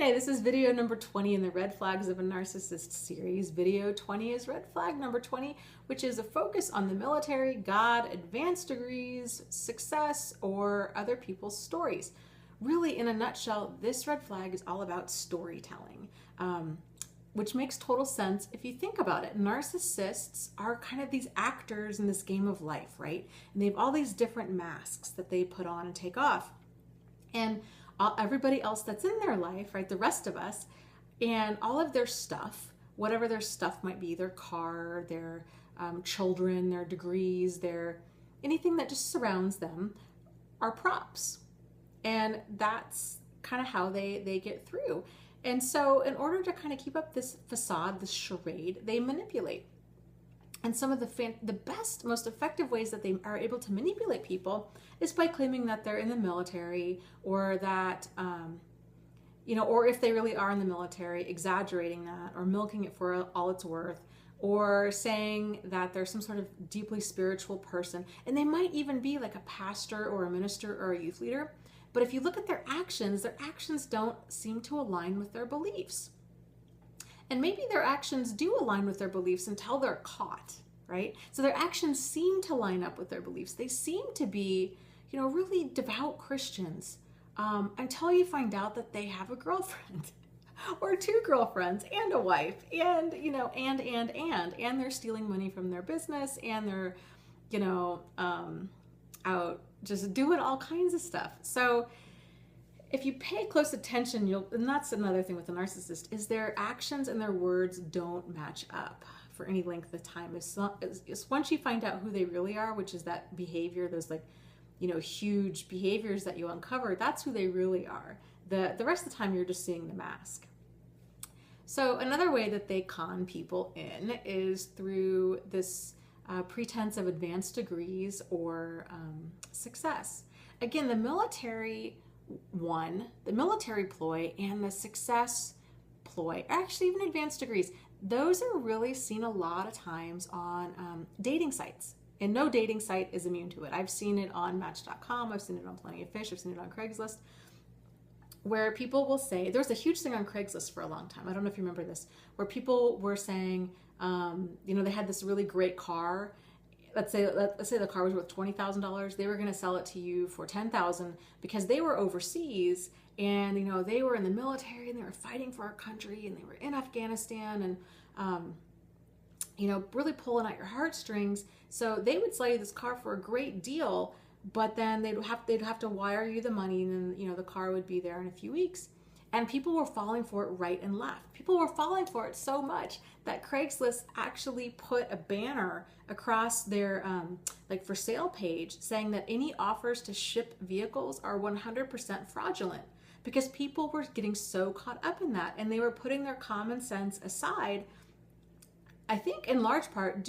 Okay, this is video number 20 in the Red Flags of a Narcissist series. Video 20 is red flag number 20, which is a focus on the military, God, advanced degrees, success, or other people's stories. Really, in a nutshell, this red flag is all about storytelling, which makes total sense if you think about it. Narcissists are kind of these actors in this game of life, right? And they have all these different masks that they put on and take off. And everybody else that's in their life, right, the rest of us, and all of their stuff, whatever their stuff might be, their car, their children, their degrees, their anything that just surrounds them, are props. And that's kind of how they get through. And so in order to kind of keep up this facade, this charade, they manipulate. And some of the best, most effective ways that they are able to manipulate people is by claiming that they're in the military, or that, or if they really are in the military, exaggerating that or milking it for all it's worth, or saying that they're some sort of deeply spiritual person. And they might even be like a pastor or a minister or a youth leader. But if you look at their actions don't seem to align with their beliefs. And maybe their actions do align with their beliefs until they're caught, right? So their actions seem to line up with their beliefs. They seem to be, really devout Christians, until you find out that they have a girlfriend or two girlfriends and a wife, and they're stealing money from their business, and they're, out just doing all kinds of stuff. So if you pay close attention, and that's another thing with a narcissist, is their actions and their words don't match up for any length of time. It's once you find out who they really are, which is that behavior, those huge behaviors that you uncover, that's who they really are. The rest of the time, you're just seeing the mask. So another way that they con people in is through this pretense of advanced degrees or success. Again, the military ploy and the success ploy, actually even advanced degrees, those are really seen a lot of times on dating sites. And no dating site is immune to it. I've seen it on Match.com, I've seen it on Plenty of Fish, I've seen it on Craigslist, where people will say, there was a huge thing on Craigslist for a long time, I don't know if you remember this, where people were saying, they had this really great car. Let's say the car was worth $20,000. They were going to sell it to you for $10,000 because they were overseas, and they were in the military, and they were fighting for our country, and they were in Afghanistan, and really pulling at your heartstrings. So they would sell you this car for a great deal, but then they'd have to wire you the money, and then the car would be there in a few weeks. And people were falling for it right and left. People were falling for it so much that Craigslist actually put a banner across their for sale page saying that any offers to ship vehicles are 100% fraudulent, because people were getting so caught up in that, and they were putting their common sense aside. I think in large part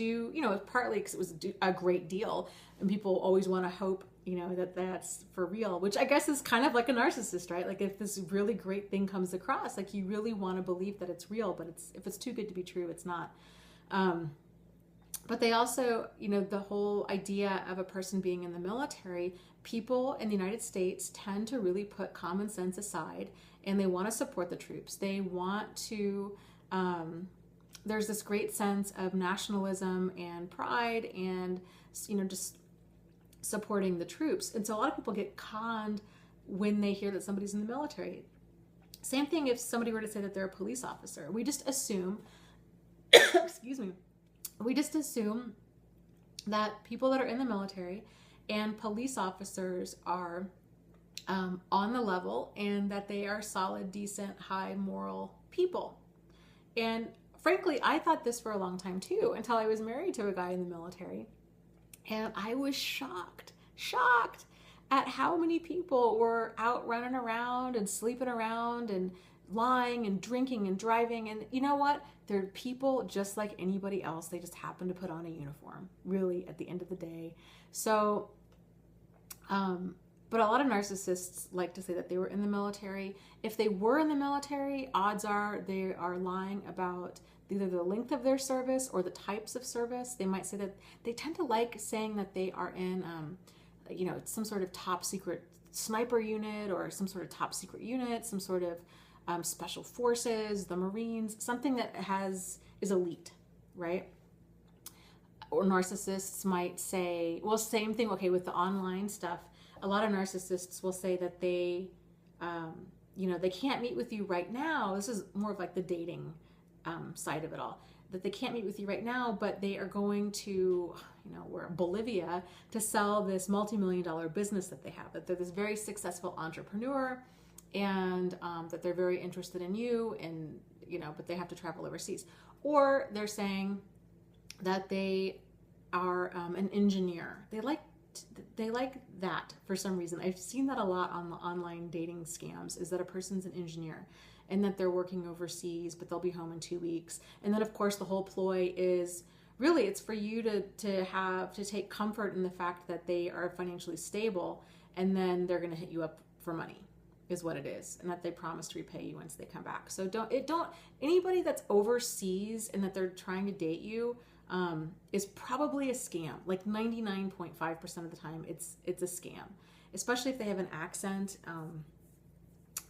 partly because it was a great deal, and people always want to hope that's for real, which I guess is kind of like a narcissist, right? Like if this really great thing comes across, like you really want to believe that it's real, but if it's too good to be true, it's not. But they also, the whole idea of a person being in the military, people in the United States tend to really put common sense aside, and they want to support the troops. They want to, there's this great sense of nationalism and pride, and, just supporting the troops. And so a lot of people get conned when they hear that somebody's in the military. Same thing if somebody were to say that they're a police officer. We just assume, we just assume that people that are in the military and police officers are on the level, and that they are solid, decent, high moral people. And frankly, I thought this for a long time too, until I was married to a guy in the military. And I was shocked at how many people were out running around and sleeping around and lying and drinking and driving. And you know what? They're people just like anybody else. They just happen to put on a uniform, really, at the end of the day. So, but a lot of narcissists like to say that they were in the military. If they were in the military, odds are they are lying about either the length of their service or the types of service. They might say that they tend to like saying that they are in, some sort of top secret sniper unit, or some sort of top secret unit, some sort of special forces, the Marines, something that is elite, right? Or narcissists might say, well, same thing, okay, with the online stuff. A lot of narcissists will say that they, they can't meet with you right now. This is more of like the dating side of it all. That they can't meet with you right now, but they are going to, we're in Bolivia to sell this multi-million-dollar business that they have. That they're this very successful entrepreneur, and that they're very interested in you, and but they have to travel overseas. Or they're saying that they are an engineer. They like that for some reason. I've seen that a lot on the online dating scams, is that a person's an engineer and that they're working overseas, but they'll be home in 2 weeks. And then of course the whole ploy is really, it's for you to take comfort in the fact that they are financially stable, and then they're going to hit you up for money, is what it is, and that they promise to repay you once they come back. So don't anybody that's overseas and that they're trying to date you is probably a scam. Like 99.5% of the time, it's a scam, especially if they have an accent.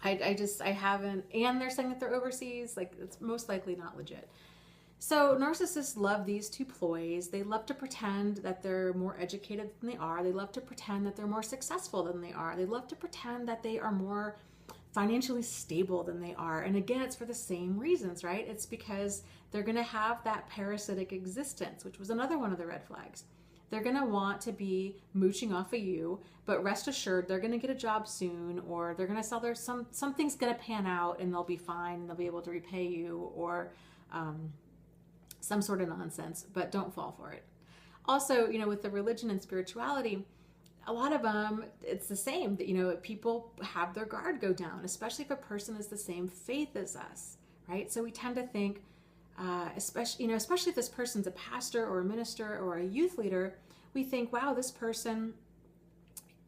I haven't, and they're saying that they're overseas. Like, it's most likely not legit. So narcissists love these two ploys. They love to pretend that they're more educated than they are. They love to pretend that they're more successful than they are. They love to pretend that they are more financially stable than they are. And again, it's for the same reasons, right? It's because they're going to have that parasitic existence, which was another one of the red flags. They're going to want to be mooching off of you, but rest assured they're going to get a job soon, or they're going to sell something's going to pan out and they'll be fine and they'll be able to repay you, or some sort of nonsense, but don't fall for it. Also, with the religion and spirituality, a lot of them, it's the same, that, people have their guard go down, especially if a person is the same faith as us, right? So we tend to think, especially if this person's a pastor or a minister or a youth leader, we think, wow, this person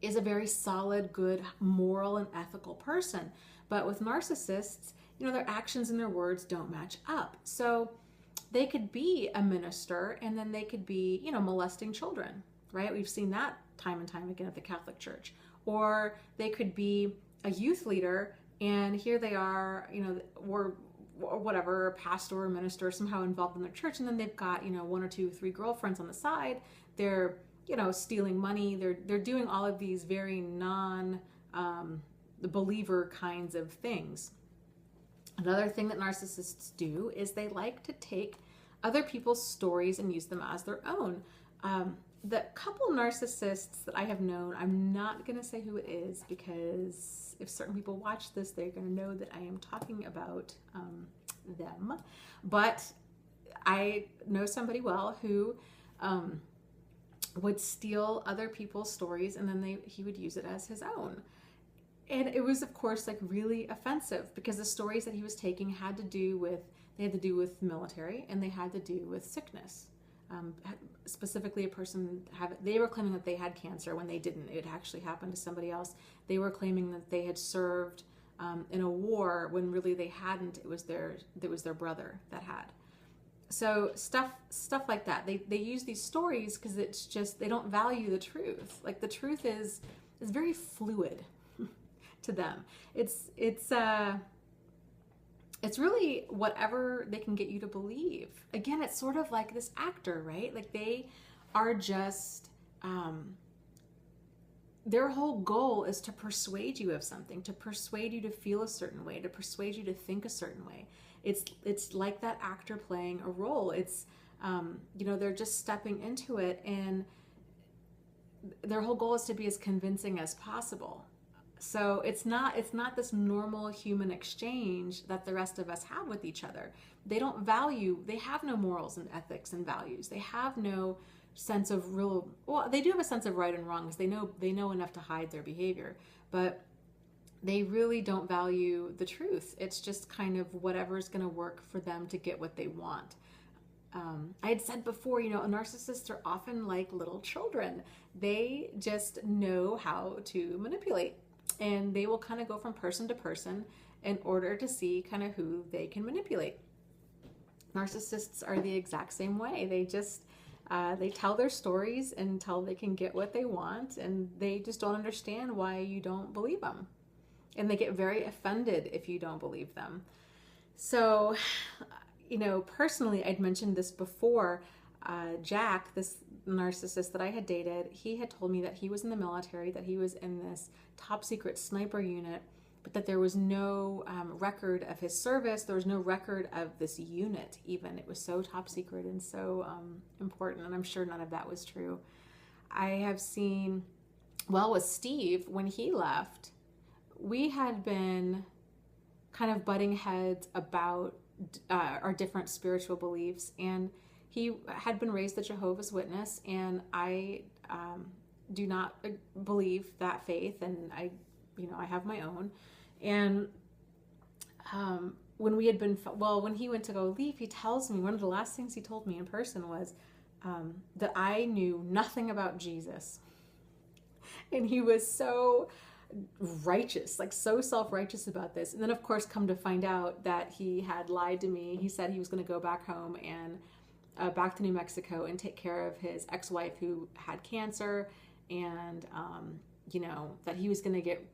is a very solid, good, moral, and ethical person. But with narcissists, their actions and their words don't match up. So they could be a minister and then they could be, molesting children, right? We've seen that time and time again at the Catholic Church. Or they could be a youth leader and here they are, or whatever, a pastor or minister somehow involved in their church, and then they've got, 1 or 2 or 3 girlfriends on the side. They're, stealing money. They're doing all of these very believer kinds of things. Another thing that narcissists do is they like to take other people's stories and use them as their own. The couple narcissists that I have known, I'm not going to say who it is, because if certain people watch this, they're going to know that I am talking about them. But I know somebody well who would steal other people's stories, and then he would use it as his own. And it was, of course, like really offensive, because the stories that he was taking had to do with military, and they had to do with sickness. Specifically, a person they were claiming that they had cancer when they didn't. It actually happened to somebody else. They were claiming that they had served in a war when really they hadn't. It was their brother that had. So stuff like that. They use these stories because it's just, they don't value the truth. Like, the truth is very fluid to them. It's really whatever they can get you to believe. Again, it's sort of like this actor, right? Like, they are just, their whole goal is to persuade you of something, to persuade you to feel a certain way, to persuade you to think a certain way. It's like that actor playing a role. It's, they're just stepping into it, and their whole goal is to be as convincing as possible. So it's not this normal human exchange that the rest of us have with each other. They have no morals and ethics and values. They have no sense of they do have a sense of right and wrong, because they know enough to hide their behavior, but they really don't value the truth. It's just kind of whatever's going to work for them to get what they want. I had said before, narcissists are often like little children. They just know how to manipulate. And they will kind of go from person to person in order to see kind of who they can manipulate. Narcissists are the exact same way. They just, they tell their stories until they can get what they want, and they just don't understand why you don't believe them. and they get very offended if you don't believe them. So, personally, I'd mentioned this before. Jack, this narcissist that I had dated, he had told me that he was in the military, that he was in this top secret sniper unit, but that there was no record of his service. There was no record of this unit even. It was so top secret and so important, and I'm sure none of that was true. I have seen, with Steve, when he left, we had been kind of butting heads about our different spiritual beliefs, and he had been raised a Jehovah's Witness, and I do not believe that faith, and I have my own. And when he went to go leave, he tells me, one of the last things he told me in person was that I knew nothing about Jesus. And he was so righteous, like so self-righteous about this. And then, of course, come to find out that he had lied to me. He said he was going to go back home and back to New Mexico and take care of his ex-wife who had cancer, and that he was going to get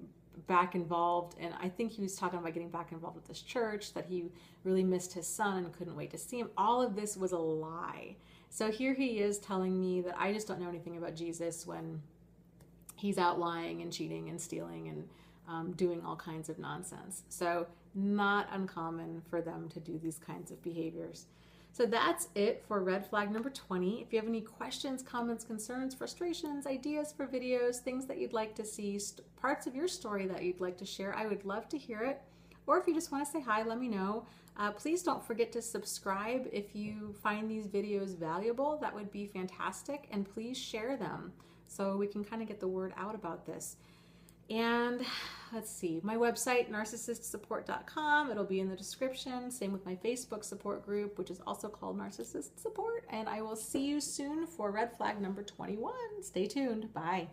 back involved. And I think he was talking about getting back involved with this church, that he really missed his son and couldn't wait to see him. All of this was a lie. So here he is telling me that I just don't know anything about Jesus when he's out lying and cheating and stealing and doing all kinds of nonsense. So not uncommon for them to do these kinds of behaviors. So that's it for red flag number 20. If you have any questions, comments, concerns, frustrations, ideas for videos, things that you'd like to see, parts of your story that you'd like to share, I would love to hear it. Or if you just want to say hi, let me know. Please don't forget to subscribe if you find these videos valuable. That would be fantastic. And please share them so we can kind of get the word out about this. And let's see, my website, narcissistsupport.com. It'll be in the description. Same with my Facebook support group, which is also called Narcissist Support. And I will see you soon for red flag number 21. Stay tuned. Bye.